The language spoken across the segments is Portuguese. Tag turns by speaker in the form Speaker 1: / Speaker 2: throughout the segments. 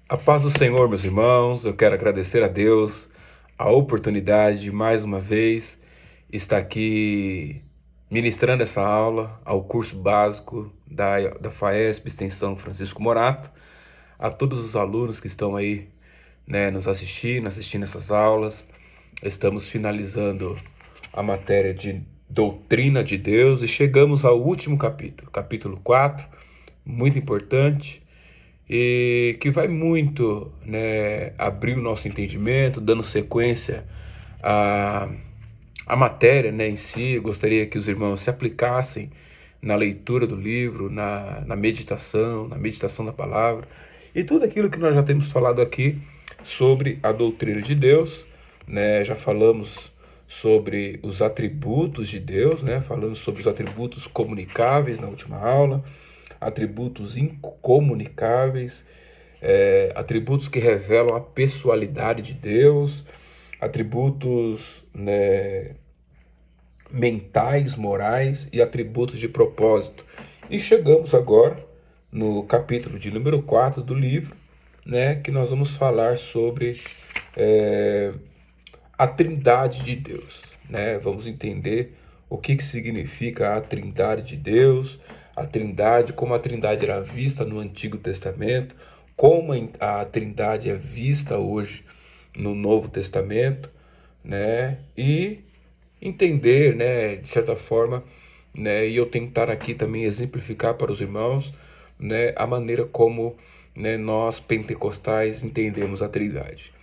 Speaker 1: A paz do Senhor, meus irmãos, eu quero agradecer a Deus a oportunidade de mais uma vez estar aqui ministrando essa aula ao curso básico da FAESP Extensão Francisco Morato, a todos os alunos que estão aí, nos assistindo essas aulas. Estamos finalizando a matéria de doutrina de Deus e chegamos ao último capítulo, capítulo 4, muito importante e que vai muito, abrir o nosso entendimento, dando sequência à, à matéria, em si. Eu gostaria que os irmãos se aplicassem na leitura do livro, na meditação da palavra e tudo aquilo que nós já temos falado aqui sobre a doutrina de Deus, Já falamos sobre os atributos de Deus, Falamos sobre os atributos comunicáveis na última aula, atributos incomunicáveis, atributos que revelam a pessoalidade de Deus, atributos, mentais, morais e atributos de propósito. E chegamos agora no capítulo de número 4 do livro, que nós vamos falar sobre a Trindade de Deus, Vamos entender o que significa a Trindade de Deus, a Trindade, como a Trindade era vista no Antigo Testamento, como a Trindade é vista hoje no Novo Testamento, E entender, de certa forma, e eu tentar aqui também exemplificar para os irmãos, a maneira como, nós pentecostais entendemos a Trindade.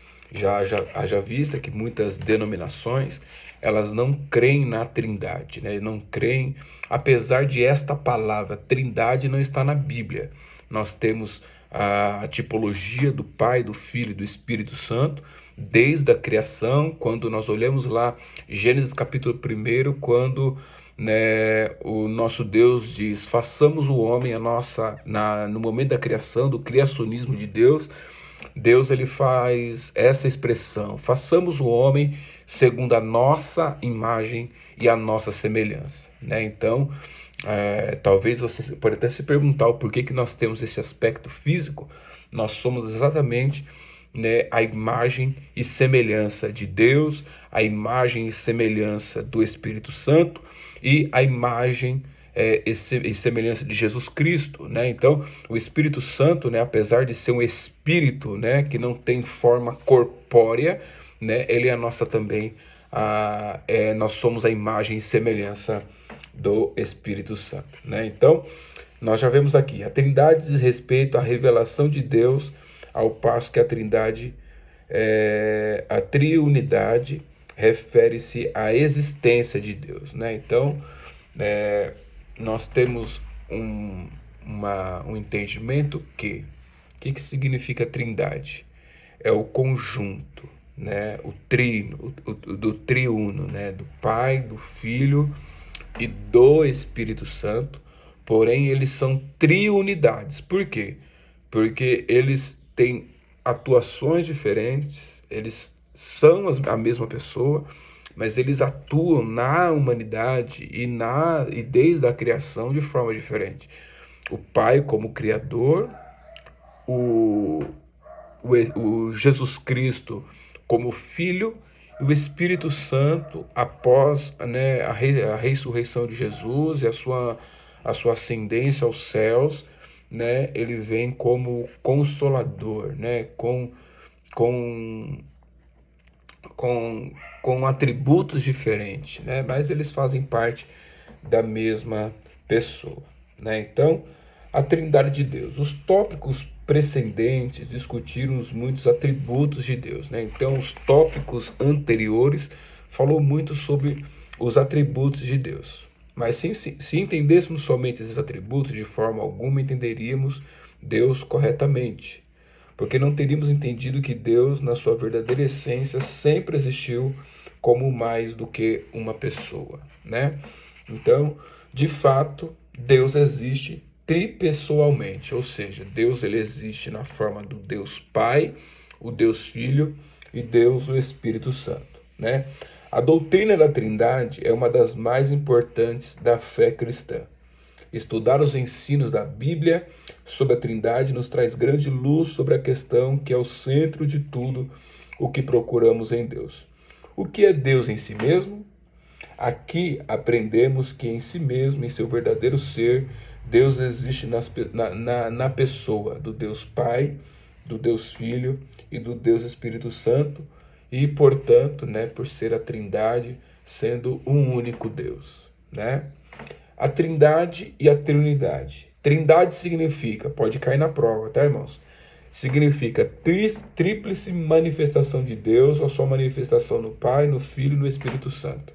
Speaker 1: Haja vista que muitas denominações, elas não creem na Trindade, não creem, apesar de esta palavra Trindade não estar na Bíblia. Nós temos a tipologia do Pai, do Filho e do Espírito Santo, desde a criação, quando nós olhamos lá Gênesis capítulo 1, quando o nosso Deus diz: façamos o homem no momento da criação, do criacionismo de Deus. Deus, ele faz essa expressão: façamos o homem segundo a nossa imagem e a nossa semelhança, Então, talvez você pode até se perguntar o porquê que nós temos esse aspecto físico. Nós somos exatamente, a imagem e semelhança de Deus, a imagem e semelhança do Espírito Santo e a imagem e semelhança de Jesus Cristo, Então, o Espírito Santo, apesar de ser um espírito, que não tem forma corpórea, ele é a nossa também, nós somos a imagem e semelhança do Espírito Santo, Então, nós já vemos aqui, a Trindade diz respeito à revelação de Deus, ao passo que a Trindade, a triunidade, refere-se à existência de Deus, Então, nós temos um entendimento que significa Trindade? É o conjunto, o trino, do triuno, do Pai, do Filho e do Espírito Santo, porém eles são triunidades. Por quê? Porque eles têm atuações diferentes, eles são a mesma pessoa, mas eles atuam na humanidade e desde a criação de forma diferente. O Pai como Criador, o, o Jesus Cristo como Filho e o Espírito Santo após, a ressurreição de Jesus e a sua ascendência aos céus, ele vem como consolador, com, com, com atributos diferentes, mas eles fazem parte da mesma pessoa, Então, a Trindade de Deus. Os tópicos precedentes discutiram os muitos atributos de Deus, Então, os tópicos anteriores falou muito sobre os atributos de Deus. Mas se entendêssemos somente esses atributos, de forma alguma entenderíamos Deus corretamente, porque não teríamos entendido que Deus, na sua verdadeira essência, sempre existiu como mais do que uma pessoa, Então, de fato, Deus existe tripessoalmente, ou seja, Deus, ele existe na forma do Deus Pai, o Deus Filho e Deus o Espírito Santo, A doutrina da Trindade é uma das mais importantes da fé cristã. Estudar os ensinos da Bíblia sobre a Trindade nos traz grande luz sobre a questão que é o centro de tudo o que procuramos em Deus. O que é Deus em si mesmo? Aqui aprendemos que em si mesmo, em seu verdadeiro ser, Deus existe na pessoa do Deus Pai, do Deus Filho e do Deus Espírito Santo, e, portanto, né, por ser a Trindade, sendo um único Deus, né? A Trindade e a Trinidade. Trindade significa, pode cair na prova, tá, irmãos? Significa tríplice manifestação de Deus, a sua manifestação no Pai, no Filho e no Espírito Santo.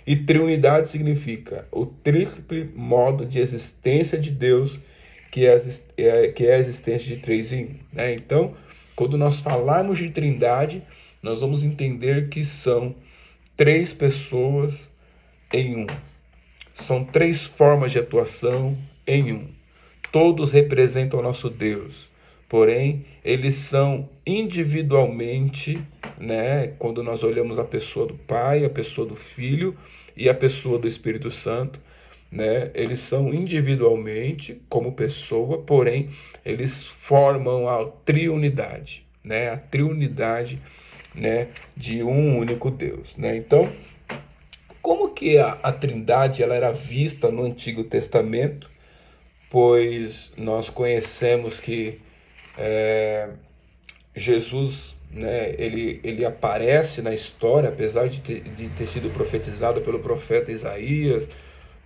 Speaker 1: E triunidade significa o tríplice modo de existência de Deus, que é a existência de três em um, né? Então, quando nós falarmos de Trindade, nós vamos entender que são três pessoas em um. São três formas de atuação em um. Todos representam o nosso Deus, porém, eles são individualmente, né? Quando nós olhamos a pessoa do Pai, a pessoa do Filho e a pessoa do Espírito Santo, né? Eles são individualmente como pessoa, porém, eles formam a triunidade, né? A triunidade, né? De um único Deus, né? Então, como que a Trindade ela era vista no Antigo Testamento? Pois nós conhecemos que Jesus, né, ele aparece na história, apesar de ter sido profetizado pelo profeta Isaías,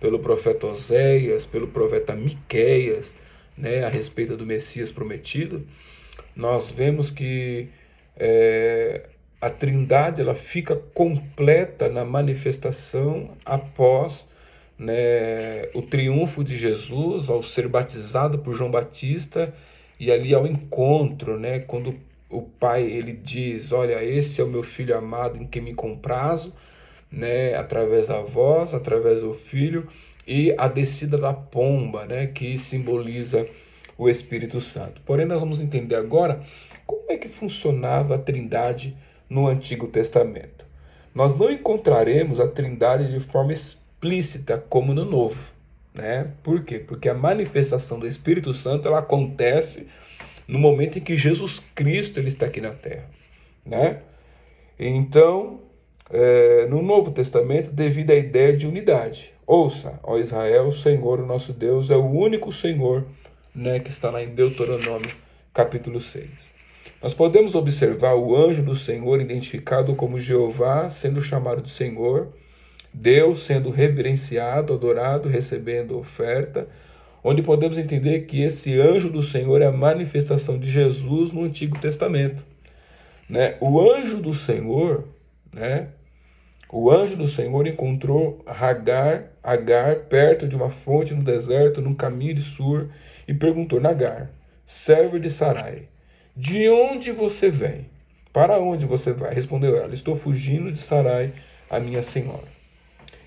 Speaker 1: pelo profeta Oséias, pelo profeta Miqueias, né, a respeito do Messias prometido. Nós vemos que a Trindade ela fica completa na manifestação após, né, o triunfo de Jesus ao ser batizado por João Batista e ali ao encontro, né, quando o Pai ele diz, olha, esse é o meu filho amado em quem me comprazo, né, através da voz, através do Filho, e a descida da pomba, né, que simboliza o Espírito Santo. Porém, nós vamos entender agora como é que funcionava a Trindade no Antigo Testamento. Nós não encontraremos a Trindade de forma explícita como no Novo, né? Por quê? Porque a manifestação do Espírito Santo ela acontece no momento em que Jesus Cristo ele está aqui na Terra, né? Então, no Novo Testamento, devido à ideia de unidade. Ouça, ó Israel, o Senhor, o nosso Deus, é o único Senhor, né, que está lá em Deuteronômio, capítulo 6. Nós podemos observar o anjo do Senhor identificado como Jeová, sendo chamado de Senhor, Deus sendo reverenciado, adorado, recebendo oferta, onde podemos entender que esse anjo do Senhor é a manifestação de Jesus no Antigo Testamento, né? O anjo do Senhor, né? O anjo do Senhor encontrou Agar perto de uma fonte no deserto, no caminho de Sur, e perguntou: Agar, serva de Sarai, de onde você vem? Para onde você vai? Respondeu ela: estou fugindo de Sarai, a minha senhora.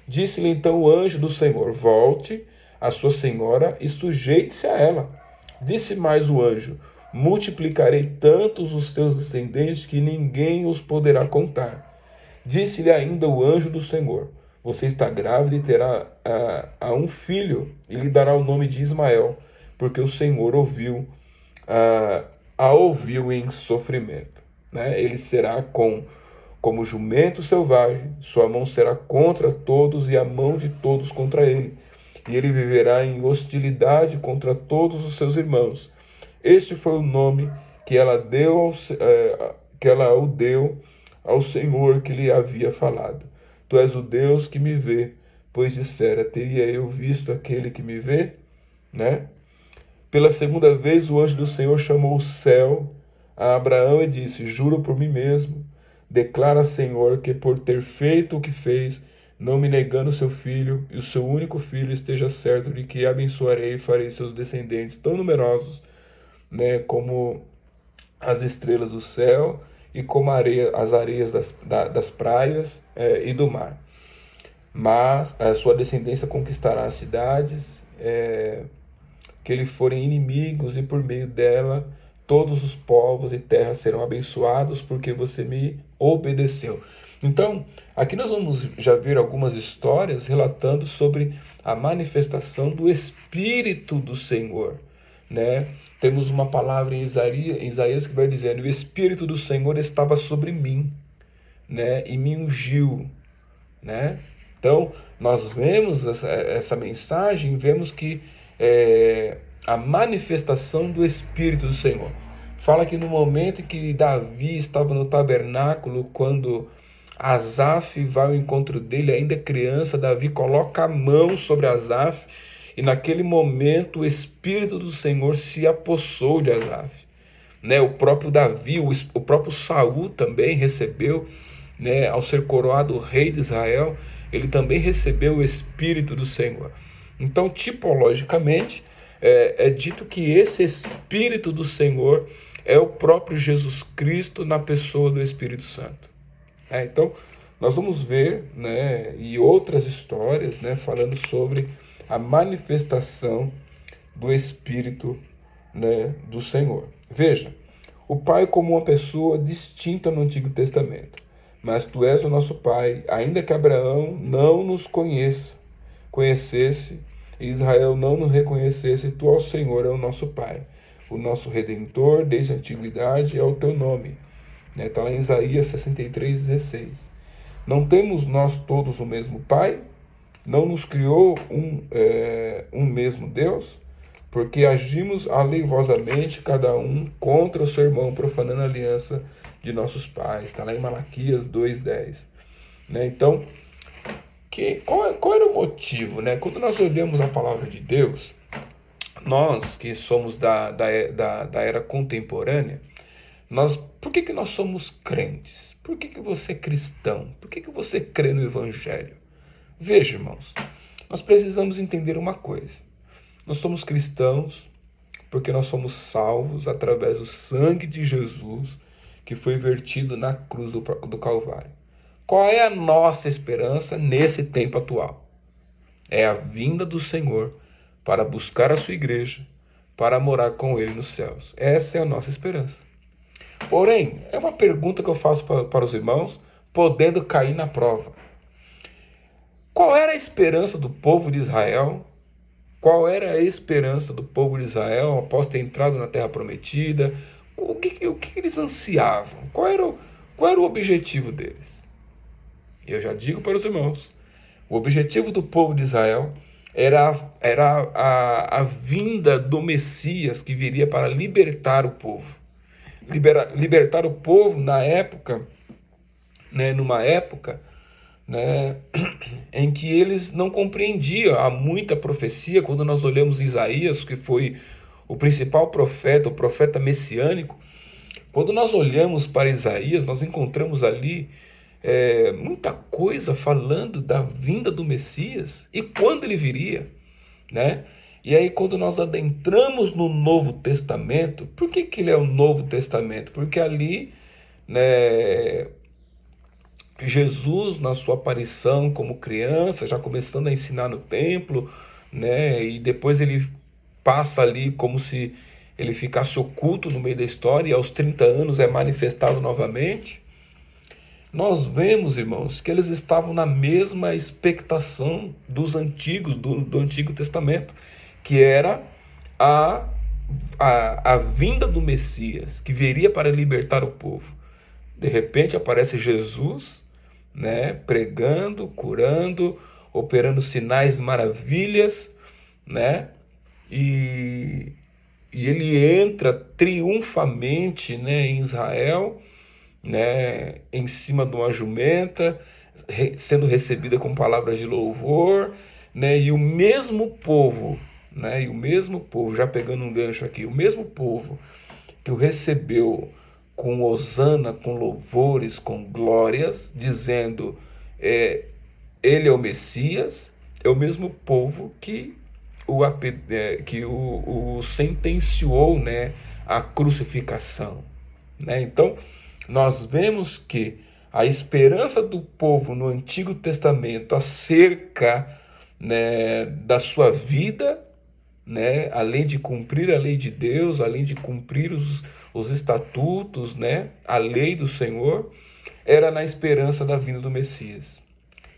Speaker 1: Disse-lhe então o anjo do Senhor: volte a sua senhora e sujeite-se a ela. Disse mais o anjo: multiplicarei tantos os teus descendentes que ninguém os poderá contar. Disse-lhe ainda o anjo do Senhor: você está grávida e terá um filho, e lhe dará o nome de Ismael, porque o Senhor a ouviu em sofrimento. Né? Ele será como jumento selvagem, sua mão será contra todos e a mão de todos contra ele. E ele viverá em hostilidade contra todos os seus irmãos. Este foi o nome que ela deu ao Senhor que lhe havia falado. Tu és o Deus que me vê, pois dissera, teria eu visto aquele que me vê? Né? Pela segunda vez o anjo do Senhor chamou o céu a Abraão e disse: juro por mim mesmo, declara, Senhor, que por ter feito o que fez, não me negando seu filho, e o seu único filho, esteja certo de que abençoarei e farei seus descendentes tão numerosos, né, como as estrelas do céu e como as areias das praias e do mar. Mas a sua descendência conquistará as cidades que lhe forem inimigos, e por meio dela todos os povos e terras serão abençoados, porque você me obedeceu. Então, aqui nós vamos já ver algumas histórias relatando sobre a manifestação do Espírito do Senhor, né? Temos uma palavra em Isaías que vai dizendo: o Espírito do Senhor estava sobre mim, né? E me ungiu, né? Então, nós vemos essa mensagem, vemos que a manifestação do Espírito do Senhor. Fala que no momento em que Davi estava no tabernáculo, quando Asaf vai ao encontro dele, ainda criança, Davi coloca a mão sobre Asaf, e naquele momento o Espírito do Senhor se apossou de Asaf, né? O próprio Davi, o próprio Saul também recebeu, né? Ao ser coroado rei de Israel, ele também recebeu o Espírito do Senhor. Então, tipologicamente, é dito que esse Espírito do Senhor é o próprio Jesus Cristo na pessoa do Espírito Santo. Então, nós vamos ver, né, e outras histórias, né, falando sobre a manifestação do Espírito, né, do Senhor. Veja, o Pai como uma pessoa distinta no Antigo Testamento. Mas tu és o nosso Pai, ainda que Abraão não nos conhecesse, e Israel não nos reconhecesse, tu, ó Senhor, é o nosso Pai, o nosso Redentor, desde a antiguidade é o teu nome. Está lá em Isaías 63:16. Não temos nós todos o mesmo Pai? Não nos criou um mesmo Deus? Porque agimos aleivosamente, cada um contra o seu irmão, profanando a aliança de nossos pais. Está lá em Malaquias 2:10. Né? Então, qual era o motivo? Né? Quando nós olhamos a palavra de Deus, nós que somos da era contemporânea, por que nós somos crentes? Por que você é cristão? Por que você crê no Evangelho? Veja, irmãos, nós precisamos entender uma coisa. Nós somos cristãos porque nós somos salvos através do sangue de Jesus que foi vertido na cruz do Calvário. Qual é a nossa esperança nesse tempo atual? É a vinda do Senhor para buscar a sua igreja, para morar com Ele nos céus. Essa é a nossa esperança. Porém, é uma pergunta que eu faço para os irmãos, podendo cair na prova. Qual era a esperança do povo de Israel? Qual era a esperança do povo de Israel após ter entrado na Terra Prometida? O que eles ansiavam? Qual era o objetivo deles? Eu já digo para os irmãos, o objetivo do povo de Israel era a vinda do Messias que viria para libertar o povo. Libertar o povo na época, né, numa época, né, em que eles não compreendiam. Há muita profecia, quando nós olhamos Isaías, que foi o principal profeta, o profeta messiânico. Quando nós olhamos para Isaías, nós encontramos ali muita coisa falando da vinda do Messias e quando ele viria, né? E aí, quando nós adentramos no Novo Testamento, por que ele é o Novo Testamento? Porque ali, né, Jesus, na sua aparição como criança, já começando a ensinar no templo, né, e depois ele passa ali como se ele ficasse oculto no meio da história, e aos 30 anos é manifestado novamente. Nós vemos, irmãos, que eles estavam na mesma expectação dos antigos, do Antigo Testamento, que era a vinda do Messias, que viria para libertar o povo. De repente aparece Jesus, né, pregando, curando, operando sinais, maravilhas, né, e ele entra triunfalmente, né, em Israel, né, em cima de uma jumenta, sendo recebida com palavras de louvor, né, e o mesmo povo, né, já pegando um gancho aqui, o mesmo povo que o recebeu com hosana, com louvores, com glórias, dizendo ele é o Messias, é o mesmo povo que o sentenciou, né, à crucificação, né? Então, nós vemos que a esperança do povo no Antigo Testamento acerca, né, da sua vida, né, além de cumprir a lei de Deus, além de cumprir os estatutos, né, a lei do Senhor, era na esperança da vinda do Messias.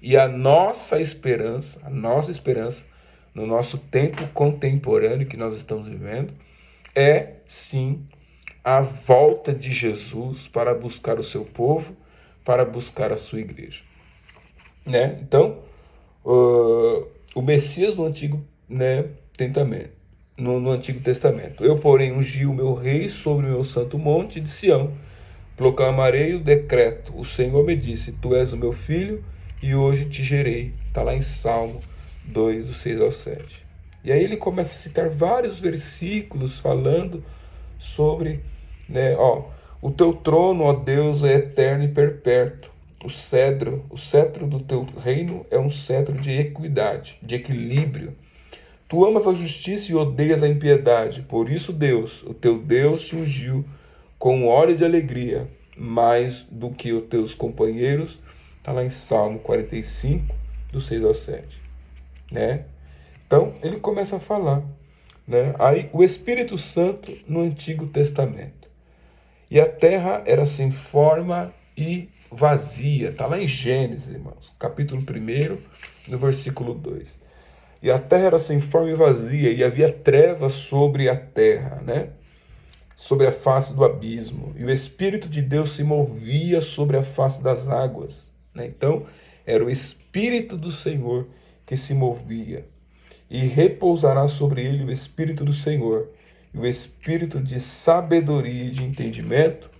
Speaker 1: E a nossa esperança no nosso tempo contemporâneo que nós estamos vivendo, é sim a volta de Jesus para buscar o seu povo, para buscar a sua igreja, né? Então, o Messias no Antigo, né, Testamento, no Antigo Testamento. Eu, porém, ungi o meu rei sobre o meu santo monte de Sião. Proclamarei o decreto. O Senhor me disse: Tu és o meu filho e hoje te gerei. Está lá em Salmo 2, do 6 ao 7. E aí ele começa a citar vários versículos falando sobre, né, o teu trono, ó Deus, é eterno e perpétuo. O cetro do teu reino é um cetro de equidade, de equilíbrio. Tu amas a justiça e odeias a impiedade. Por isso Deus, o teu Deus, te ungiu com óleo de alegria, mais do que os teus companheiros. Está lá em Salmo 45, do 6 ao 7. Né? Então, ele começa a falar. Né? Aí, o Espírito Santo no Antigo Testamento. E a terra era sem forma e vazia. Está lá em Gênesis, irmãos, capítulo 1, no versículo 2. E a terra era sem forma e vazia, e havia trevas sobre a terra, né? Sobre a face do abismo. E o Espírito de Deus se movia sobre a face das águas, né? Então, era o Espírito do Senhor que se movia. E repousará sobre ele o Espírito do Senhor, e o Espírito de sabedoria e de entendimento,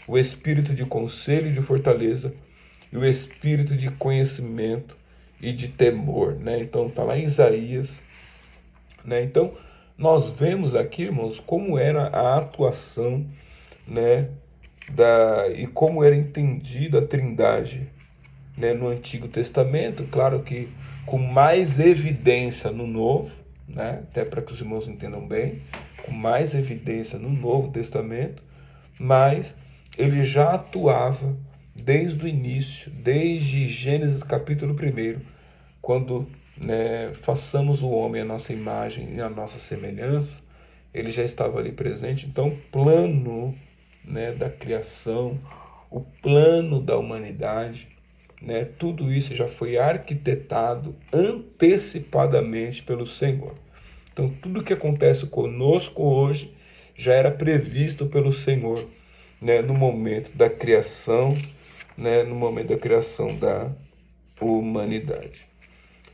Speaker 1: o Espírito de conselho e de fortaleza, e o Espírito de conhecimento e de temor, né? Então está lá em Isaías, né? Então nós vemos aqui, irmãos, como era a atuação, né, e como era entendida a Trindade, né, no Antigo Testamento, claro que com mais evidência no Novo, né, até para que os irmãos entendam bem, com mais evidência no Novo Testamento, mas ele já atuava desde o início, desde Gênesis capítulo 1, quando, né, façamos o homem à nossa imagem e à nossa semelhança, ele já estava ali presente. Então, o plano, né, da criação, o plano da humanidade, né, tudo isso já foi arquitetado antecipadamente pelo Senhor. Então, tudo que acontece conosco hoje já era previsto pelo Senhor, né, no momento da criação, né, no momento da criação da humanidade.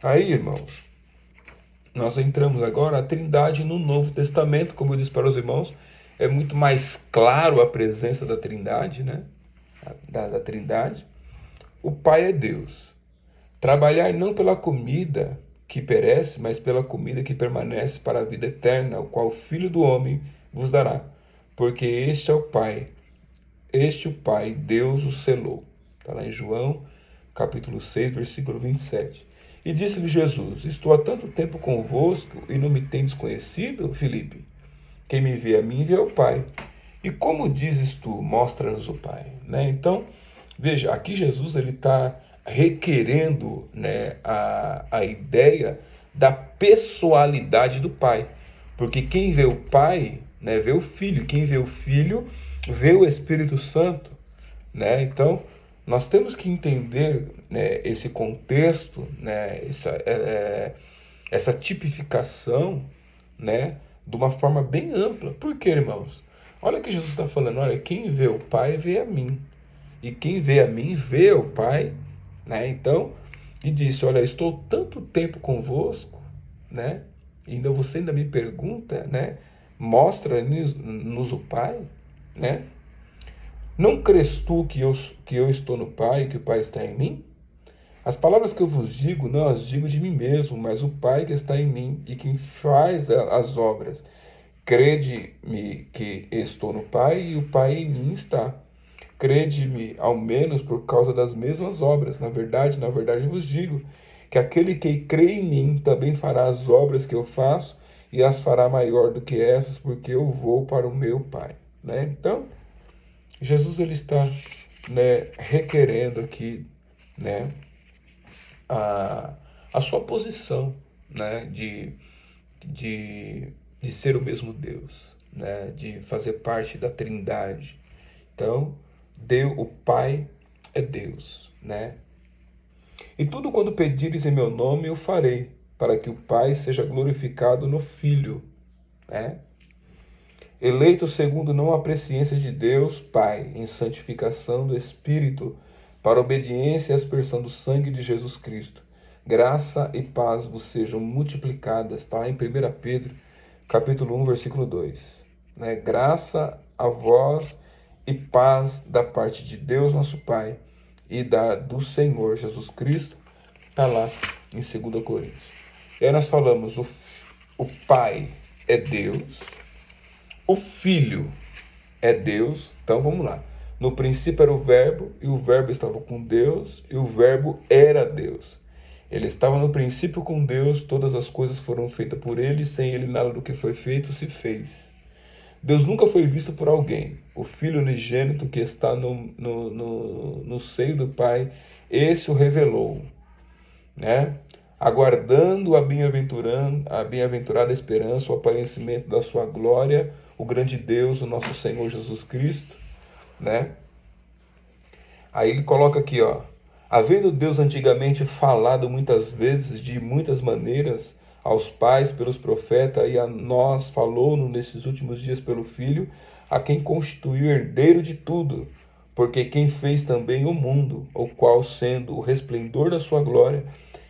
Speaker 1: Aí, irmãos, nós entramos agora a Trindade no Novo Testamento, como eu disse para os irmãos, é muito mais claro a presença da Trindade, né? Da Trindade. O Pai é Deus. Trabalhar não pela comida que perece, mas pela comida que permanece para a vida eterna, o qual o Filho do Homem vos dará. Porque este é o Pai, Deus o selou. Está lá em João, capítulo 6, versículo 27. E disse-lhe Jesus: Estou há tanto tempo convosco e não me tendes conhecido, Filipe? Quem me vê a mim, vê ao Pai. E como dizes tu, mostra-nos o Pai. Né? Então, veja, aqui Jesus está requerendo, né, a ideia da pessoalidade do Pai. Porque quem vê o Pai, né, vê o Filho. Quem vê o Filho, vê o Espírito Santo. Né? Então, nós temos que entender, né, esse contexto, né, essa tipificação, né, de uma forma bem ampla. Por quê, irmãos? Olha o que Jesus está falando. Olha, quem vê o Pai, vê a mim. E quem vê a mim, vê o Pai. Né? Então, e disse, olha, estou tanto tempo convosco, né? E você ainda me pergunta, né? Mostra-nos o Pai, né? Não crês tu que eu estou no Pai e que o Pai está em mim? As palavras que eu vos digo, não as digo de mim mesmo, mas o Pai que está em mim e quem faz as obras. Crede-me que estou no Pai e o Pai em mim está. Crede-me, ao menos por causa das mesmas obras. Na verdade vos digo que aquele que crê em mim também fará as obras que eu faço e as fará maior do que essas, porque eu vou para o meu Pai. Né? Então, Jesus ele está, né, requerendo aqui, né, a sua posição, né, de ser o mesmo Deus, né? De fazer parte da Trindade. Então, Deus, o Pai é Deus, né? E tudo quando pedires em meu nome eu farei, para que o Pai seja glorificado no Filho, né? Eleito segundo não a presciência de Deus, Pai, em santificação do Espírito, para obediência e aspersão do sangue de Jesus Cristo. Graça e paz vos sejam multiplicadas, tá? Em 1 Pedro, capítulo 1, versículo 2. Né? Graça a vós e paz da parte de Deus, nosso Pai, e do Senhor Jesus Cristo, está lá em 2 Coríntios. E aí nós falamos, o Pai é Deus, o Filho é Deus. Então vamos lá. No princípio era o Verbo, e o Verbo estava com Deus, e o Verbo era Deus. Ele estava no princípio com Deus, todas as coisas foram feitas por ele, sem ele nada do que foi feito se fez. Deus nunca foi visto por alguém. O Filho unigênito que está no seio do Pai, esse o revelou, né? Aguardando a bem-aventurada esperança, o aparecimento da sua glória, o grande Deus, o nosso Senhor Jesus Cristo, né? Aí ele coloca aqui, ó, havendo Deus antigamente falado muitas vezes, de muitas maneiras, aos pais pelos profetas, e a nós falou-nos nesses últimos dias pelo Filho, a quem constituiu herdeiro de tudo, porque quem fez também o mundo, o qual, sendo o resplendor da sua glória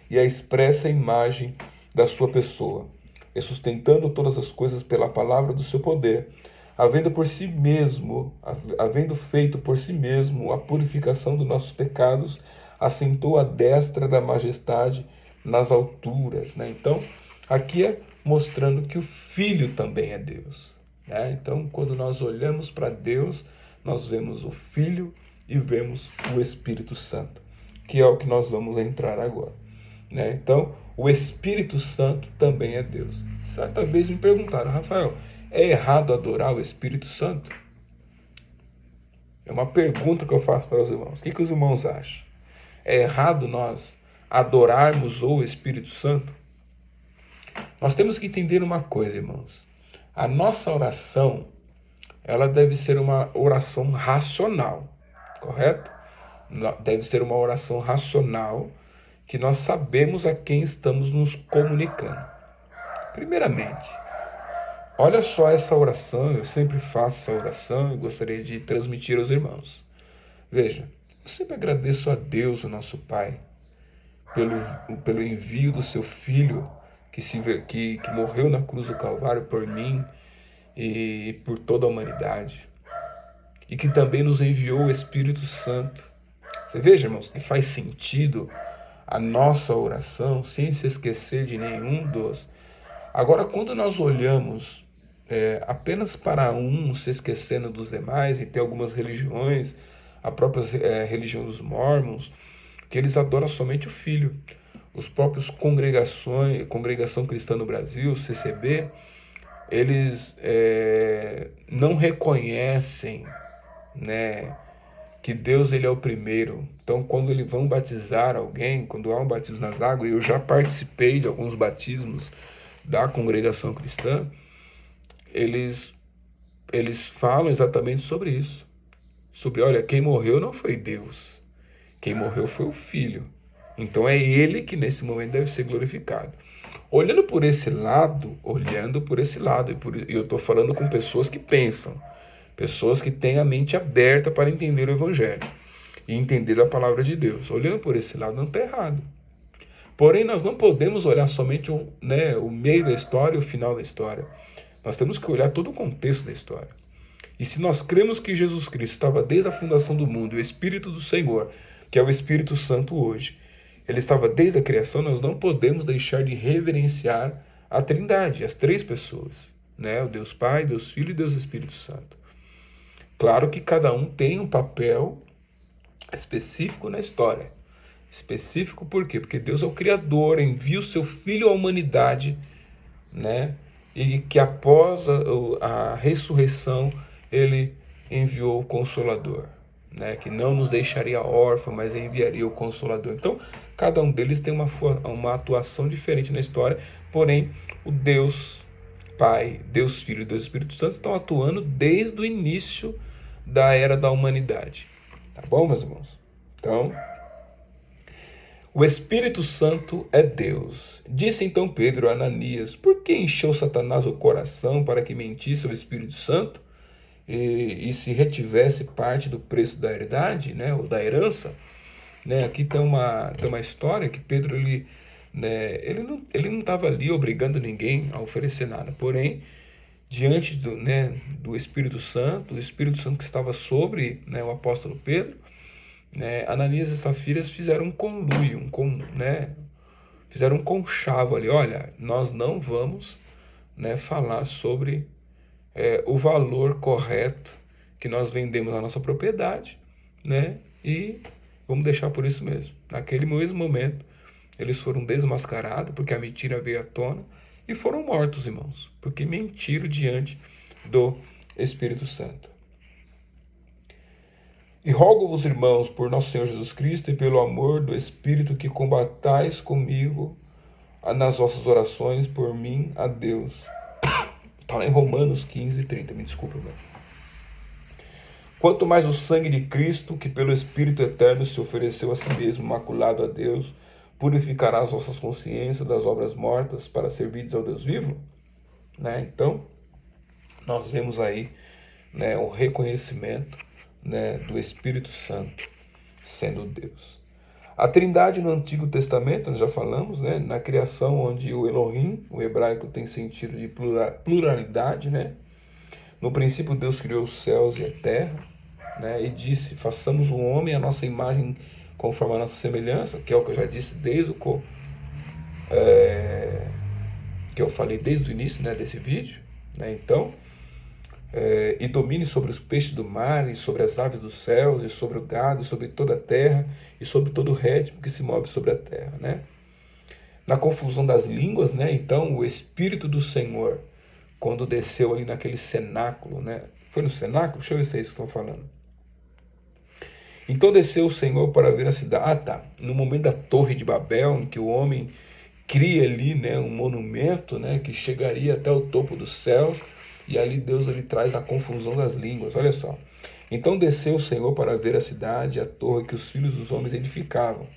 Speaker 1: e a expressa imagem da sua pessoa, e sustentando todas as coisas pela palavra do seu poder, havendo feito por si mesmo a purificação dos nossos pecados, assentou à destra da majestade nas alturas, né? Então, aqui é mostrando que o Filho também é Deus, né? Então, quando nós olhamos para Deus, nós vemos o Filho e vemos o Espírito Santo, que é o que nós vamos entrar agora, né? Então, o Espírito Santo também é Deus. Certa vez me perguntaram, Rafael, é errado adorar o Espírito Santo? É uma pergunta que eu faço para os irmãos. O que os irmãos acham? É errado nós adorarmos o Espírito Santo? Nós temos que entender uma coisa, irmãos. A nossa oração, ela deve ser uma oração racional, correto? Deve ser uma oração racional, que nós sabemos a quem estamos nos comunicando. Primeiramente, olha só essa oração, eu sempre faço essa oração e gostaria de transmitir aos irmãos. Veja, eu sempre agradeço a Deus, o nosso Pai, pelo envio do seu Filho, que morreu na cruz do Calvário por mim e por toda a humanidade, e que também nos enviou o Espírito Santo. Você veja, irmãos, que faz sentido a nossa oração sem se esquecer de nenhum dos. Agora, quando nós olhamos apenas para um, se esquecendo dos demais, e tem algumas religiões, a própria religião dos Mormons, que eles adoram somente o Filho. Os próprios Congregação Cristã no Brasil, CCB, eles não reconhecem, né, que Deus ele é o primeiro. Então, quando eles vão batizar alguém, quando há um batismo nas águas, eu já participei de alguns batismos da Congregação Cristã, eles falam exatamente sobre isso. Sobre, olha, quem morreu não foi Deus, quem morreu foi o Filho. Então é ele que nesse momento deve ser glorificado. Olhando por esse lado, e eu estou falando com pessoas que pensam, pessoas que têm a mente aberta para entender o Evangelho e entender a palavra de Deus. Olhando por esse lado não está errado. Porém, nós não podemos olhar somente o meio da história e o final da história. Nós temos que olhar todo o contexto da história. E se nós cremos que Jesus Cristo estava desde a fundação do mundo, e o Espírito do Senhor, que é o Espírito Santo hoje, ele estava desde a criação, nós não podemos deixar de reverenciar a Trindade, as três pessoas, né? O Deus Pai, Deus Filho e Deus Espírito Santo. Claro que cada um tem um papel específico na história. Específico por quê? Porque Deus é o Criador, envia o seu Filho à humanidade, né? E que após a ressurreição, ele enviou o Consolador, né, que não nos deixaria órfãos, mas enviaria o Consolador. Então, cada um deles tem uma atuação diferente na história, porém, o Deus Pai, Deus Filho e Deus Espírito Santo estão atuando desde o início da era da humanidade. Tá bom, meus irmãos? Então, o Espírito Santo é Deus. Disse então Pedro a Ananias: por que encheu Satanás o coração para que mentisse ao Espírito Santo e se retivesse parte do preço da herdade, né, ou da herança? Né, aqui tem uma história que Pedro né, ele não estava ali obrigando ninguém a oferecer nada, porém, diante do Espírito Santo, o Espírito Santo que estava sobre, né, o apóstolo Pedro, né, Ananias e Safiras fizeram um conluio, fizeram um conchavo ali. Olha, nós não vamos, né, falar sobre o valor correto que nós vendemos a nossa propriedade, né, e vamos deixar por isso mesmo. Naquele mesmo momento, eles foram desmascarados, porque a mentira veio à tona, e foram mortos, irmãos, porque mentiram diante do Espírito Santo. E rogo-vos, irmãos, por nosso Senhor Jesus Cristo e pelo amor do Espírito, que combatais comigo nas vossas orações por mim a Deus. Está lá em Romanos 15:30, me desculpa, irmão. Quanto mais o sangue de Cristo, que pelo Espírito Eterno se ofereceu a si mesmo, maculado a Deus, purificará as vossas consciências das obras mortas para servirdes ao Deus vivo? Né? Então, nós vemos aí, né, o reconhecimento, né, do Espírito Santo sendo Deus. A Trindade no Antigo Testamento, nós já falamos, né, na criação, onde o Elohim, o hebraico, tem sentido de pluralidade, né? No princípio, Deus criou os céus e a terra, né, e disse: façamos o homem à nossa imagem, conforme a nossa semelhança, que é o que eu já disse desde que eu falei desde o início, né, desse vídeo, né? Então, e domine sobre os peixes do mar, e sobre as aves dos céus, e sobre o gado, e sobre toda a terra, e sobre todo o réptil que se move sobre a terra, né? Na confusão das línguas, né? Então, o Espírito do Senhor, quando desceu ali naquele cenáculo, né? Foi no cenáculo? Deixa eu ver se é isso que estão falando. Então desceu o Senhor para ver a cidade. Ah, tá. No momento da Torre de Babel, em que o homem cria ali, né, um monumento, né, que chegaria até o topo dos céus, e ali Deus traz a confusão das línguas. Olha só. Então desceu o Senhor para ver a cidade, a torre que os filhos dos homens edificavam.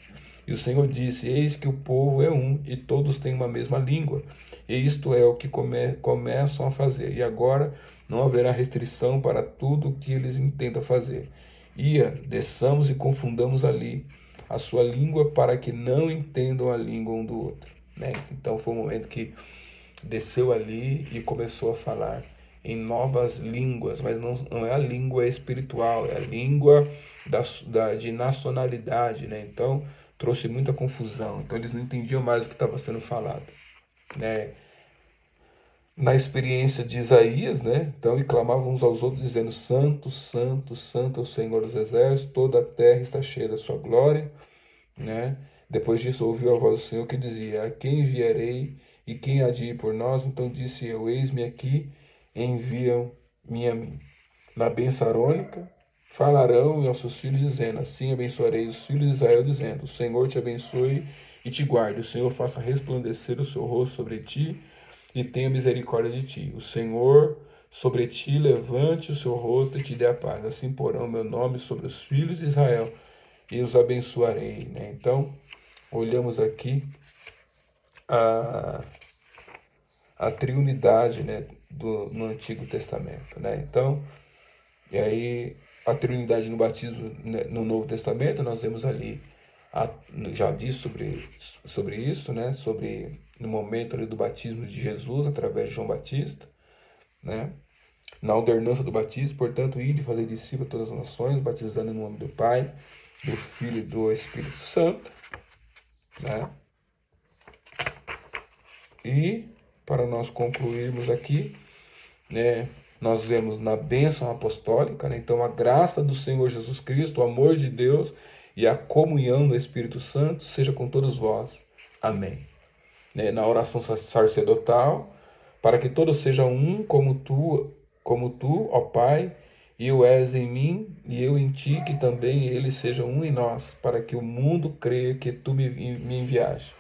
Speaker 1: E o Senhor disse: eis que o povo é um, e todos têm uma mesma língua. E isto é o que começam a fazer. E agora não haverá restrição para tudo o que eles intentam fazer. Desçamos e confundamos ali a sua língua, para que não entendam a língua um do outro. Né? Então foi um momento que desceu ali e começou a falar em novas línguas, mas não é a língua espiritual, é a língua de nacionalidade, né? Então trouxe muita confusão, então eles não entendiam mais o que estava sendo falado, né? Na experiência de Isaías, né? Então, e clamavam uns aos outros, dizendo: Santo, Santo, Santo é o Senhor dos Exércitos, toda a terra está cheia da sua glória, né? Depois disso, ouviu a voz do Senhor que dizia: a quem enviarei e quem há de ir por nós? Então disse eu: eis-me aqui, enviam-me a mim. Na bênção arônica, falarão aos seus filhos, dizendo: assim abençoarei os filhos de Israel, dizendo: o Senhor te abençoe e te guarde, o Senhor faça resplandecer o seu rosto sobre ti e tenha misericórdia de ti. O Senhor sobre ti levante o seu rosto e te dê a paz. Assim porão meu nome sobre os filhos de Israel e os abençoarei. Né? Então, olhamos aqui a triunidade, né, no Antigo Testamento. Né? Então, e aí a triunidade no batismo, né, no Novo Testamento, nós vemos ali, já disse sobre isso, né, sobre no momento ali do batismo de Jesus, através de João Batista, né? Na ordenança do batismo, portanto, ide fazer discípulos a todas as nações, batizando no nome do Pai, do Filho e do Espírito Santo, né? E, para nós concluirmos aqui, né, nós vemos na bênção apostólica, né? Então a graça do Senhor Jesus Cristo, o amor de Deus e a comunhão do Espírito Santo seja com todos vós. Amém. Né? Na oração sacerdotal, para que todos sejam um como tu, ó Pai, e o és em mim, e eu em ti, que também eles sejam um em nós, para que o mundo creia que tu me enviaste.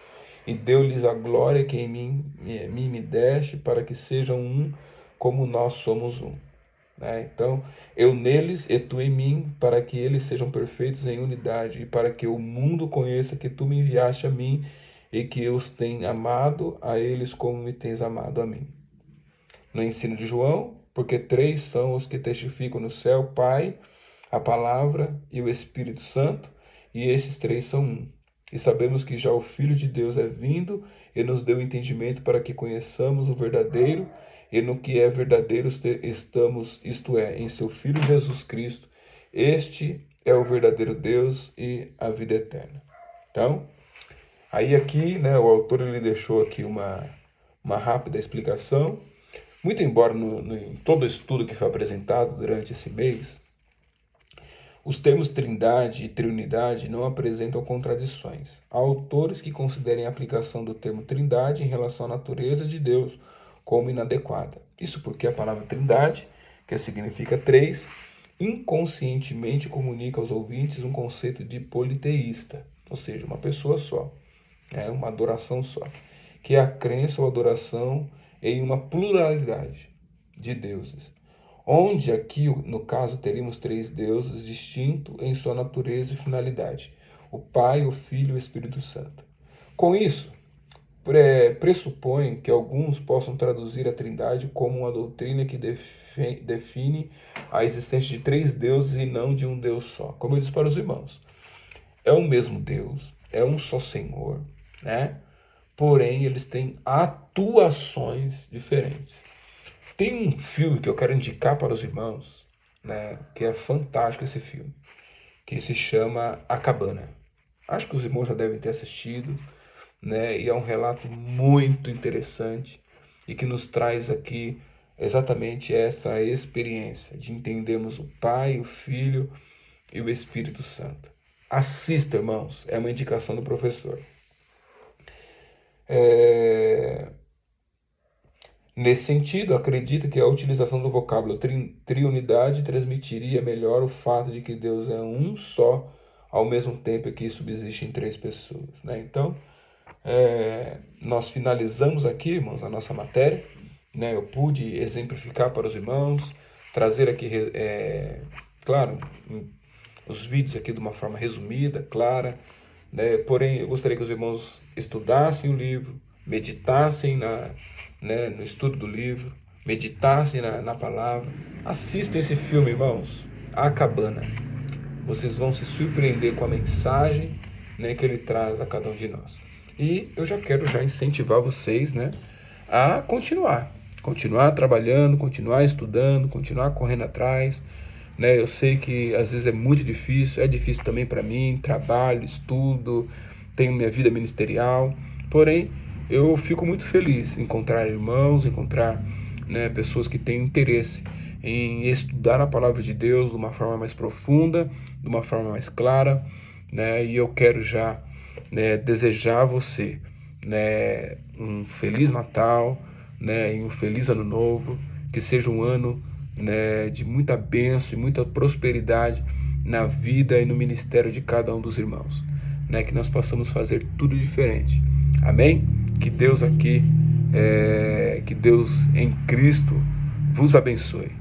Speaker 1: E deu-lhes a glória que em mim me deste, para que sejam um, como nós somos um. Né? Então, eu neles e tu em mim, para que eles sejam perfeitos em unidade, e para que o mundo conheça que tu me enviaste a mim, e que eu os tenho amado a eles como me tens amado a mim. No ensino de João, porque três são os que testificam no céu, Pai, a Palavra e o Espírito Santo, e esses três são um. E sabemos que já o Filho de Deus é vindo e nos deu entendimento para que conheçamos o verdadeiro, e no que é verdadeiro estamos, isto é, em seu Filho Jesus Cristo. Este é o verdadeiro Deus e a vida eterna. Então, aí aqui, né, o autor ele deixou aqui uma rápida explicação. Muito embora em todo o estudo que foi apresentado durante esse mês, os termos trindade e triunidade não apresentam contradições. Há autores que considerem a aplicação do termo trindade em relação à natureza de Deus como inadequada. Isso porque a palavra trindade, que significa três, inconscientemente comunica aos ouvintes um conceito de politeísta, ou seja, uma pessoa só, uma adoração só, que é a crença ou adoração em uma pluralidade de deuses, onde aqui, no caso, teríamos três deuses distintos em sua natureza e finalidade, o Pai, o Filho e o Espírito Santo. Com isso, pressupõe que alguns possam traduzir a Trindade como uma doutrina que define a existência de três deuses e não de um Deus só. Como eu disse para os irmãos, é o mesmo Deus, é um só Senhor, né? Porém, eles têm atuações diferentes. Tem um filme que eu quero indicar para os irmãos, né? Que é fantástico esse filme, que se chama A Cabana. Acho que os irmãos já devem ter assistido, né? E é um relato muito interessante e que nos traz aqui exatamente essa experiência de entendermos o Pai, o Filho e o Espírito Santo. Assista, irmãos, é uma indicação do professor. Nesse sentido, acredito que a utilização do vocábulo triunidade transmitiria melhor o fato de que Deus é um só, ao mesmo tempo que subsiste em três pessoas. Né? Então, nós finalizamos aqui, irmãos, a nossa matéria. Né? Eu pude exemplificar para os irmãos, trazer aqui, claro, os vídeos aqui de uma forma resumida, clara. Né? Porém, eu gostaria que os irmãos estudassem o livro, meditassem no estudo do livro, meditassem na palavra. Assistam esse filme, irmãos, A Cabana. Vocês vão se surpreender com a mensagem, né, que ele traz a cada um de nós. E eu já quero incentivar vocês, né, a continuar trabalhando, continuar estudando, continuar correndo atrás. Né? Eu sei que às vezes é muito difícil, é difícil também para mim, trabalho, estudo, tenho minha vida ministerial, porém eu fico muito feliz em encontrar irmãos, né, pessoas que têm interesse em estudar a palavra de Deus de uma forma mais profunda, de uma forma mais clara, né? E eu quero já, né, desejar a você, né, um Feliz Natal, né, e um Feliz Ano Novo, que seja um ano, né, de muita bênção e muita prosperidade na vida e no ministério de cada um dos irmãos, né, que nós possamos fazer tudo diferente. Amém? Que Deus aqui, que Deus em Cristo vos abençoe.